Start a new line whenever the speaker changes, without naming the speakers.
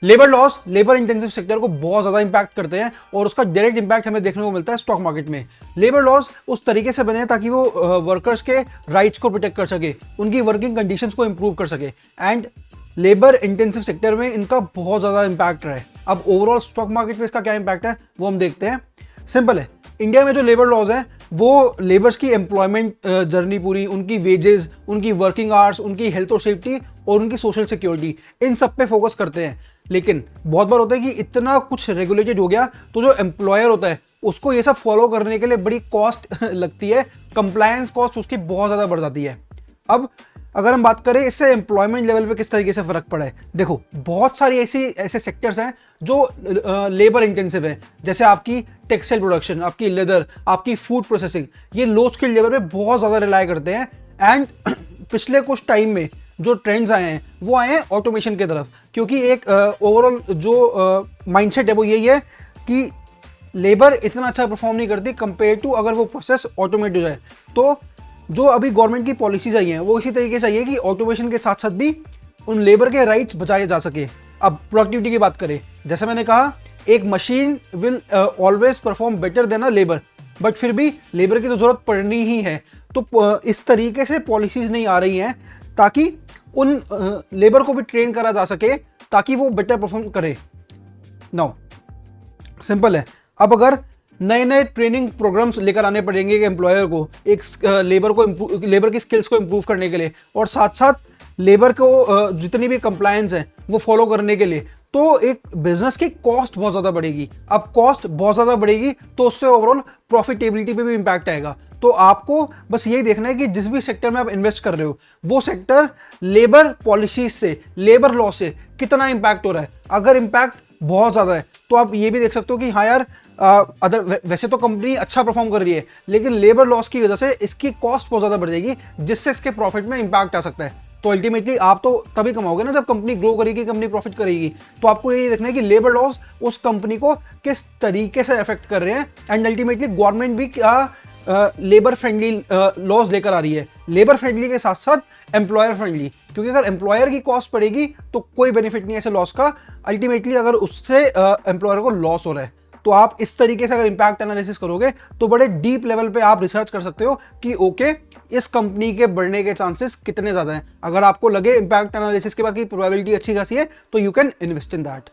Labour laws labour intensive sector को बहुत ज़्यादा इंपैक्ट करते हैं और उसका डायरेक्ट इंपैक्ट हमें देखने को मिलता है स्टॉक मार्केट में। लेबर लॉस उस तरीके से बने ताकि वो वर्कर्स के राइट्स को प्रोटेक्ट कर सके, उनकी वर्किंग कंडीशंस को इंप्रूव कर सके, एंड लेबर इंटेंसिव सेक्टर में इनका बहुत ज़्यादा इंपैक्ट रहा है। अब ओवरऑल स्टॉक मार्केट पे इसका क्या इंपैक्ट है वो हम देखते हैं। सिंपल है, इंडिया में जो लेबर लॉज है वो लेबर्स की एम्प्लॉयमेंट जर्नी पूरी, उनकी वेजेस, उनकी वर्किंग आवर्स, उनकी हेल्थ और सेफ्टी और उनकी सोशल सिक्योरिटी, इन सब पे फोकस करते हैं। लेकिन बहुत बार होता है कि इतना कुछ रेगुलेटेड हो गया तो जो एम्प्लॉयर होता है उसको ये सब फॉलो करने के लिए बड़ी कॉस्ट लगती है, कंप्लायंस कॉस्ट उसकी बहुत ज़्यादा बढ़ जाती है। अब अगर हम बात करें इससे एम्प्लॉयमेंट लेवल पे किस तरीके से फर्क पड़ा है, देखो बहुत सारी ऐसे सेक्टर्स हैं जो लेबर इंटेंसिव है, जैसे आपकी टेक्सटाइल प्रोडक्शन, आपकी लेदर, आपकी फूड प्रोसेसिंग, ये लो स्किल लेबर पे बहुत ज़्यादा रिलाई करते हैं। एंड पिछले कुछ टाइम में जो ट्रेंड्स आए हैं वो आए हैं ऑटोमेशन की तरफ, क्योंकि एक ओवरऑल जो माइंडसेट है वो यही है कि लेबर इतना अच्छा परफॉर्म नहीं करती कंपेयर टू अगर वो प्रोसेस ऑटोमेट हो जाए। तो जो अभी गवर्नमेंट की पॉलिसीज आई हैं वो इसी तरीके से आई है कि ऑटोमेशन के साथ साथ भी उन लेबर के राइट्स बचाए जा सके। अब प्रोडक्टिविटी की बात करें, जैसे मैंने कहा एक machine will always perform better than a labour, but फिर भी लेबर की तो जरूरत पड़नी ही है। तो इस तरीके से पॉलिसीज नहीं आ रही हैं ताकि उन लेबर को भी ट्रेन करा जा सके ताकि वो बेटर परफॉर्म करे। नाउ सिंपल है, अब अगर नए नए ट्रेनिंग प्रोग्राम्स लेकर आने पड़ेंगे एक एम्प्लॉयर को, एक लेबर की स्किल्स को इम्प्रूव करने के लिए, और साथ साथ लेबर को जितनी भी कंप्लायंस है वो फॉलो करने के लिए, तो एक बिजनेस की कॉस्ट बहुत ज़्यादा बढ़ेगी। अब कॉस्ट बहुत ज़्यादा बढ़ेगी तो उससे ओवरऑल प्रॉफिटेबिलिटी पे भी इम्पैक्ट आएगा। तो आपको बस यही देखना है कि जिस भी सेक्टर में आप इन्वेस्ट कर रहे हो वो सेक्टर लेबर पॉलिसीज से, लेबर लॉ से कितना इम्पैक्ट हो रहा है। अगर इम्पैक्ट बहुत ज़्यादा है तो आप ये भी देख सकते हो कि हाँ यार वैसे तो कंपनी अच्छा परफॉर्म कर रही है लेकिन लेबर लॉस की वजह से इसकी कॉस्ट बहुत ज़्यादा बढ़ जाएगी जिससे इसके प्रॉफिट में इम्पैक्ट आ सकता है। तो अल्टीमेटली आप तो तभी कमाओगे ना जब कंपनी ग्रो करेगी, कंपनी प्रॉफिट करेगी। तो आपको ये देखना है कि लेबर लॉस उस कंपनी को किस तरीके से अफेक्ट कर रहे हैं, एंड अल्टीमेटली गवर्नमेंट भी क्या लेबर फ्रेंडली लॉज लेकर आ रही है, लेबर फ्रेंडली के साथ साथ एम्प्लॉयर फ्रेंडली। क्योंकि अगर एम्प्लॉयर की कॉस्ट पड़ेगी तो कोई बेनिफिट नहीं है ऐसे लॉस का, अल्टीमेटली अगर उससे एम्प्लॉयर को लॉस हो रहा है। तो आप इस तरीके से अगर इंपैक्ट एनालिसिस करोगे तो बड़े डीप लेवल पे आप रिसर्च कर सकते हो कि ओके इस कंपनी के बढ़ने के चांसेस कितने ज़्यादा हैं। अगर आपको लगे इंपैक्ट एनालिसिस के बाद की प्रोबेबिलिटी अच्छी खासी है तो you can invest in that.